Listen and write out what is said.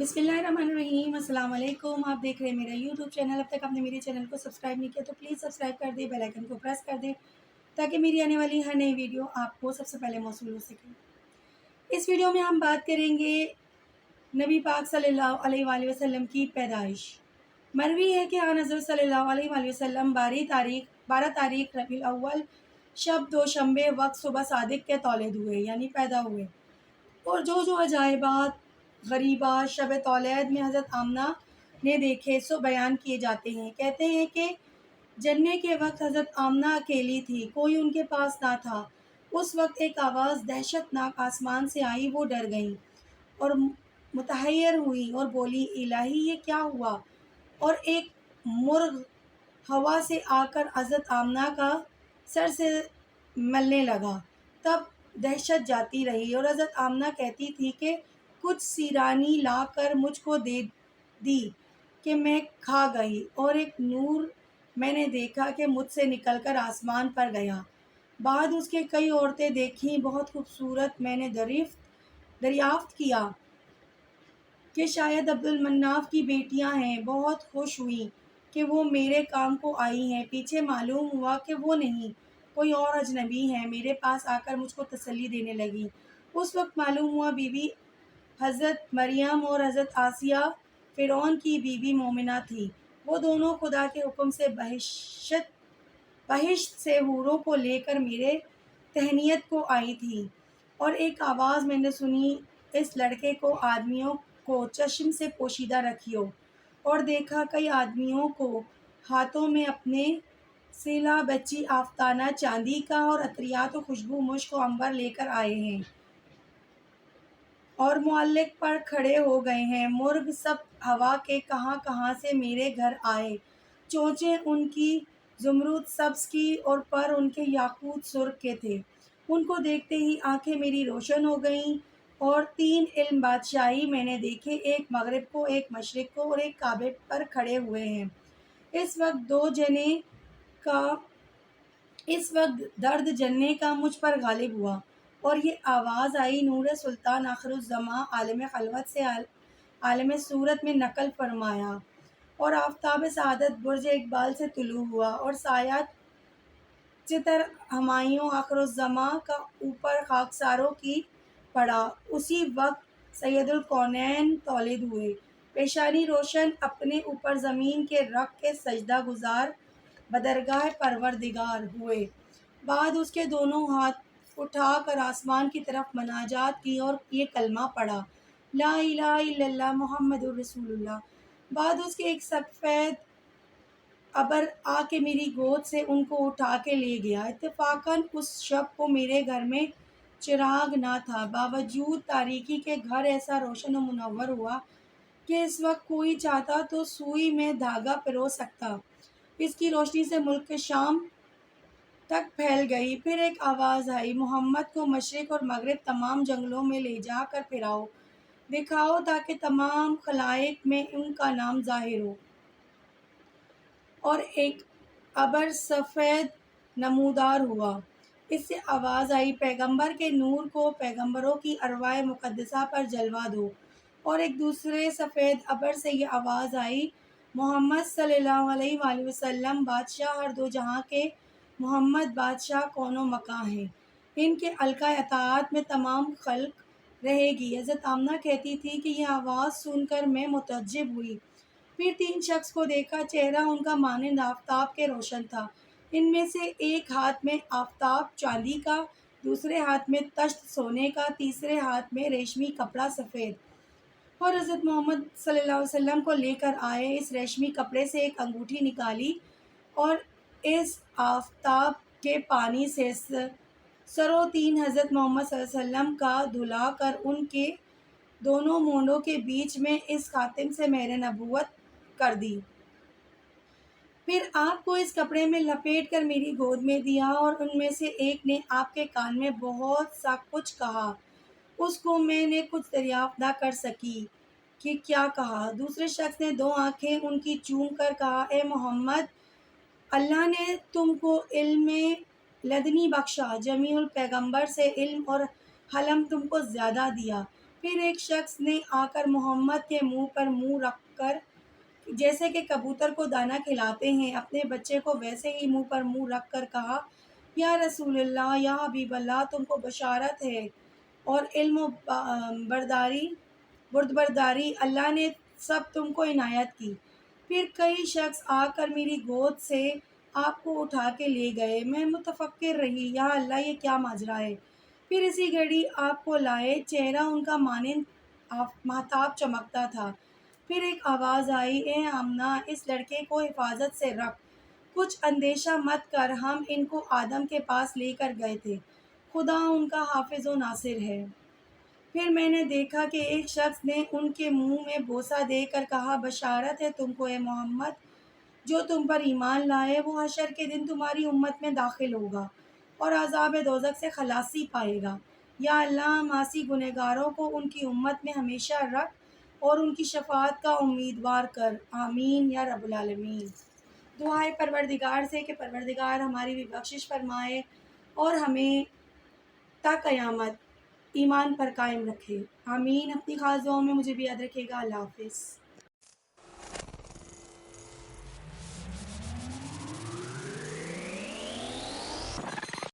بسم اللہ الرحمن الرحیم۔ السلام علیکم، آپ دیکھ رہے ہیں میرا یوٹیوب چینل۔ اب تک آپ نے میرے چینل کو سبسکرائب نہیں کیا تو پلیز سبسکرائب کر دیں، بیل آئیکن کو پریس کر دیں تاکہ میری آنے والی ہر نئی ویڈیو آپ کو سب سے پہلے موصول ہو سکے۔ اس ویڈیو میں ہم بات کریں گے نبی پاک صلی اللہ علیہ وآلہ وسلم کی پیدائش۔ مروی ہے کہ آن حضرت صلی اللہ علیہ وآلہ وسلم 12 تاریخ ربیع الاول شب دوشنبے وقت صبح صادق کے تولد ہوئے، یعنی پیدا ہوئے۔ اور جو عجائبات غریبات شب تولد میں حضرت آمنہ نے دیکھے سو بیان کیے جاتے ہیں۔ کہتے ہیں کہ جننے کے وقت حضرت آمنہ اکیلی تھی، کوئی ان کے پاس نہ تھا۔ اس وقت ایک آواز دہشت ناک آسمان سے آئی، وہ ڈر گئیں اور متحیر ہوئیں اور بولی الہی یہ کیا ہوا؟ اور ایک مرغ ہوا سے آ کر حضرت آمنہ کا سر سے ملنے لگا۔ تب دہشت جاتی رہی اور حضرت آمنہ کہتی تھی کہ کچھ سیرانی لا کر مجھ کو دے دی کہ میں کھا گئی، اور ایک نور میں نے دیکھا کہ مجھ سے نکل کر آسمان پر گیا۔ بعد اس کے کئی عورتیں دیکھیں، بہت خوبصورت۔ میں نے دریافت کیا کہ شاید عبد المناف کی بیٹیاں ہیں، بہت خوش ہوئیں کہ وہ میرے کام کو آئی ہیں۔ پیچھے معلوم ہوا کہ وہ نہیں، کوئی اور اجنبی ہے۔ میرے پاس آ کر مجھ کو تسلی دینے لگی۔ اس وقت معلوم ہوا بی بی حضرت مریم اور حضرت آسیہ فرعون کی بیوی مومنہ تھی۔ وہ دونوں خدا کے حکم سے بہشت سے حوروں کو لے کر میرے تہنیت کو آئی تھی۔ اور ایک آواز میں نے سنی، اس لڑکے کو آدمیوں کو چشم سے پوشیدہ رکھیو۔ اور دیکھا کئی آدمیوں کو ہاتھوں میں اپنے سیلا بچی آفتانہ چاندی کا اور عطریات و خوشبو مشک و عنبر لے کر آئے ہیں اور معلق پر کھڑے ہو گئے ہیں۔ مرغ سب ہوا کے کہاں کہاں سے میرے گھر آئے، چونچیں ان کی زمرد سبز کی اور پر ان کے یاقوت سرخ کے تھے۔ ان کو دیکھتے ہی آنکھیں میری روشن ہو گئیں، اور 3 بادشاہی میں نے دیکھے، ایک مغرب کو، ایک مشرق کو اور ایک کعبے پر کھڑے ہوئے ہیں۔ اس وقت درد جننے کا مجھ پر غالب ہوا، اور یہ آواز آئی، نور سلطان آخر الزماں عالم خلوت سے عالم صورت میں نقل فرمایا، اور آفتاب سعادت برج اقبال سے طلوع ہوا، اور سایہ چتر ہمایوں آخر الزماں کا اوپر خاکساروں کی پڑا۔ اسی وقت سید الکونین تولد ہوئے، پیشانی روشن، اپنے اوپر زمین کے رکھ کے سجدہ گزار بدرگاہ پروردگار ہوئے۔ بعد اس کے دونوں ہاتھ اٹھا کر آسمان کی طرف مناجات کی اور یہ کلمہ پڑھا، لا الہ الا اللہ محمد الرسول اللہ۔ بعد اس کے ایک سفید ابر آ کے میری گود سے ان کو اٹھا کے لے گیا۔ اتفاقاً اس شب کو میرے گھر میں چراغ نہ تھا، باوجود تاریکی کے گھر ایسا روشن و منور ہوا کہ اس وقت کوئی چاہتا تو سوئی میں دھاگا پرو سکتا۔ اس کی روشنی سے ملک شام تک پھیل گئی۔ پھر ایک آواز آئی، محمد کو مشرق اور مغرب تمام جنگلوں میں لے جا کر پھراؤ، دکھاؤ تاکہ تمام خلائق میں ان کا نام ظاہر ہو۔ اور ایک ابر سفید نمودار ہوا، اس سے آواز آئی، پیغمبر کے نور کو پیغمبروں کی ارواح مقدسہ پر جلوہ دو۔ اور ایک دوسرے سفید ابر سے یہ آواز آئی، محمد صلی اللہ علیہ وآلہ وسلم بادشاہ ہر دو جہاں کے، محمد بادشاہ کون و مکاں ہیں، ان کے حلقہ اطاعت میں تمام خلق رہے گی۔ حضرت آمنہ کہتی تھی کہ یہ آواز سن کر میں متعجب ہوئی۔ پھر 3 شخص کو دیکھا، چہرہ ان کا مانند آفتاب کے روشن تھا۔ ان میں سے ایک ہاتھ میں آفتاب چاندی کا، دوسرے ہاتھ میں تشت سونے کا، تیسرے ہاتھ میں ریشمی کپڑا سفید۔ اور حضرت محمد صلی اللہ علیہ وسلم کو لے کر آئے۔ اس ریشمی کپڑے سے ایک انگوٹھی نکالی اور اس آفتاب کے پانی سے سرو تین حضرت محمد صلی اللہ علیہ وسلم کا دھلا کر ان کے دونوں مونڈوں کے بیچ میں اس خاتم سے مہر نبوت کر دی۔ پھر آپ کو اس کپڑے میں لپیٹ کر میری گود میں دیا، اور ان میں سے ایک نے آپ کے کان میں بہت سا کچھ کہا۔ اس کو میں نے کچھ دریافت نہ کر سکی کہ کیا کہا۔ دوسرے شخص نے 2 آنکھیں ان کی چوم کر کہا، اے محمد، اللہ نے تم کو علم لدنی بخشا، جمیع الپیغمبر سے علم اور حلم تم کو زیادہ دیا۔ پھر ایک شخص نے آ کر محمد کے منہ پر منہ رکھ کر، جیسے کہ کبوتر کو دانہ کھلاتے ہیں، اپنے بچے کو ویسے ہی منہ پر منہ رکھ کر کہا، یا رسول اللہ، یا حبیب اللہ، تم کو بشارت ہے اور علم و بردبرداری اللہ نے سب تم کو عنایت کی۔ پھر کئی شخص آ کر میری گود سے آپ کو اٹھا کے لے گئے، میں متفکر رہی، یا اللہ یہ کیا ماجرا ہے۔ پھر اسی گھڑی آپ کو لائے، چہرہ ان کا مانند مہتاب چمکتا تھا۔ پھر ایک آواز آئی، اے آمنہ، اس لڑکے کو حفاظت سے رکھ، کچھ اندیشہ مت کر، ہم ان کو آدم کے پاس لے کر گئے تھے، خدا ان کا حافظ و ناصر ہے۔ پھر میں نے دیکھا کہ ایک شخص نے ان کے منہ میں بوسہ دے کر کہا، بشارت ہے تم کو اے محمد، جو تم پر ایمان لائے، وہ حشر کے دن تمہاری امت میں داخل ہوگا اور عذاب دوزخ سے خلاصی پائے گا۔ یا اللہ، معاصی گنہگاروں کو ان کی امت میں ہمیشہ رکھ اور ان کی شفاعت کا امیدوار کر، آمین یا رب العالمین۔ دعائے پروردگار سے کہ پروردگار ہماری بھی بخشش فرمائے اور ہمیں تا قیامت ایمان پر قائم رکھے، آمین۔ اپنی خاص دعاؤں میں مجھے بھی یاد رکھیے گا۔ اللہ حافظ۔